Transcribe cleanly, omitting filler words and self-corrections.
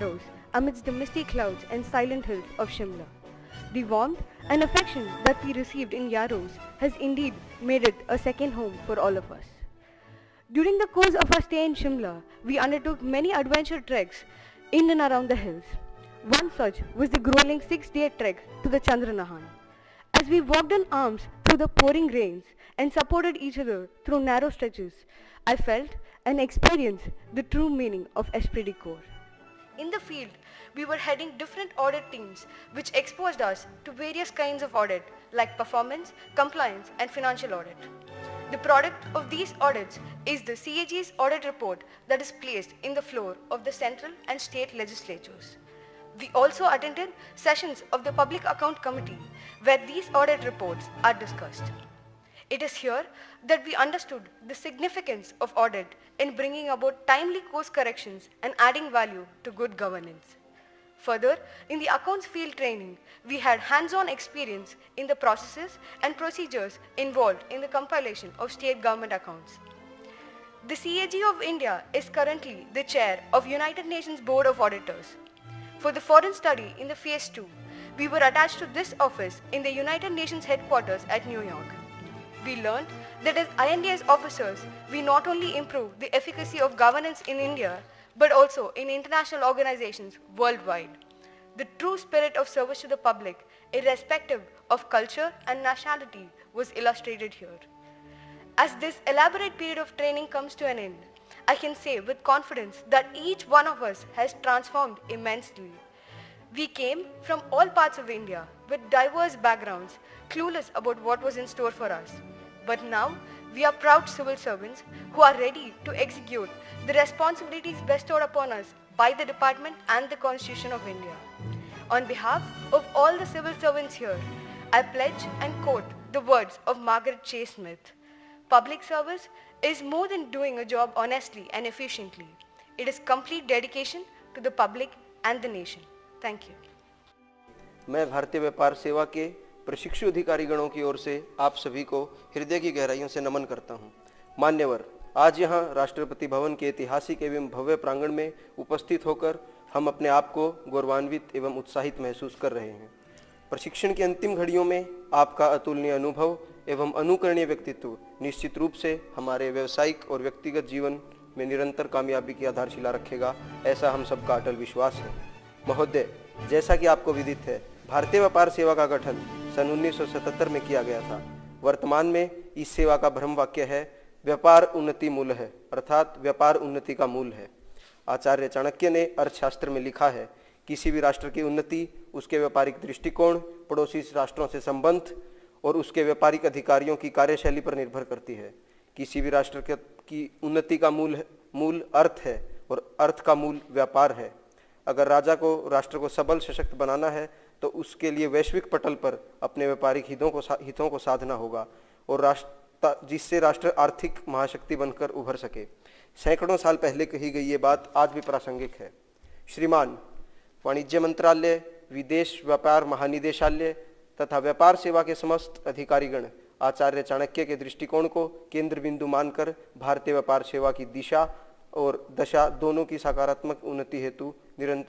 rose amidst the misty clouds and silent hills of Shimla. The warmth and affection that we received in Yarrows has indeed made it a second home for all of us. During the course of our stay in Shimla, we undertook many adventure treks in and around the hills. One such was the grueling 6-day trek to the Chandranahan. As we walked in arms through the pouring rains and supported each other through narrow stretches, I felt and experienced the true meaning of esprit de corps. In the field, we were heading different audit teams which exposed us to various kinds of audit like performance, compliance and financial audit. The product of these audits is the CAG's audit report that is placed in the floor of the central and state legislatures. We also attended sessions of the Public Account Committee where these audit reports are discussed. It is here that we understood the significance of audit in bringing about timely course corrections and adding value to good governance. Further, in the accounts field training, we had hands-on experience in the processes and procedures involved in the compilation of state government accounts. The CAG of India is currently the chair of United Nations Board of Auditors. For the foreign study in the phase 2, we were attached to this office in the United Nations headquarters at New York. We learned that as INDS officers, we not only improve the efficacy of governance in India, but also in international organizations worldwide. The true spirit of service to the public, irrespective of culture and nationality, was illustrated here. As this elaborate period of training comes to an end, I can say with confidence that each one of us has transformed immensely. We came from all parts of India with diverse backgrounds, clueless about what was in store for us. But now, we are proud civil servants who are ready to execute the responsibilities bestowed upon us by the Department and the Constitution of India. On behalf of all the civil servants here, I pledge and quote the words of Margaret Chase Smith. Public service is more than doing a job honestly and efficiently. It is complete dedication to the public and the nation. Thank you. मैं भारतीय व्यापार सेवा के प्रशिक्षु अधिकारीगणों की ओर से आप सभी को हृदय की गहराइयों से नमन करता हूं। मान्यवर, आज यहां राष्ट्रपति भवन के ऐतिहासिक एवं भव्य प्रांगण में उपस्थित होकर हम अपने आप को गौरवान्वित एवं उत्साहित महसूस कर रहे हैं। प्रशिक्षण की अंतिम घड़ियों में आपका अतुलनीय अनुभव एवं अनुकरणीय व्यक्तित्व निश्चित रूप से हमारे व्यावसायिक और व्यक्तिगत जीवन में निरंतर कामयाबी की आधारशिला रखेगा, ऐसा हम सबका अटल विश्वास है। महोदय, जैसा कि आपको विदित है, भारतीय व्यापार सेवा का गठन सन 1977 में किया गया था। वर्तमान में इस सेवा का भ्रम वाक्य है, व्यापार उन्नति मूल है, अर्थात व्यापार उन्नति का मूल है। आचार्य चाणक्य ने अर्थशास्त्र में लिखा है, किसी भी राष्ट्र की उन्नति उसके व्यापारिक दृष्टिकोण, पड़ोसी राष्ट्रों से संबंध और उसके व्यापारिक अधिकारियों की कार्यशैली पर निर्भर करती है। किसी भी राष्ट्र की उन्नति का मूल अर्थ है और अर्थ का मूल व्यापार है। अगर राजा को राष्ट्र को सबल सशक्त बनाना है तो उसके लिए वैश्विक पटल पर अपने व्यापारिक हितों को साधना होगा और जिससे राष्ट्र आर्थिक महाशक्ति बनकर उभर सके। सैकड़ों साल पहले कही गई ये बात आज भी प्रासंगिक है। श्रीमान, वाणिज्य मंत्रालय, विदेश व्यापार महानिदेशालय तथा व्यापार सेवा के समस्त अधिकारीगण आचार्य चाणक्य के दृष्टिकोण को केंद्र बिंदु मानकर भारतीय व्यापार सेवा की दिशा और दशा दोनों की सकारात्मक उन्नति हेतु निरंतर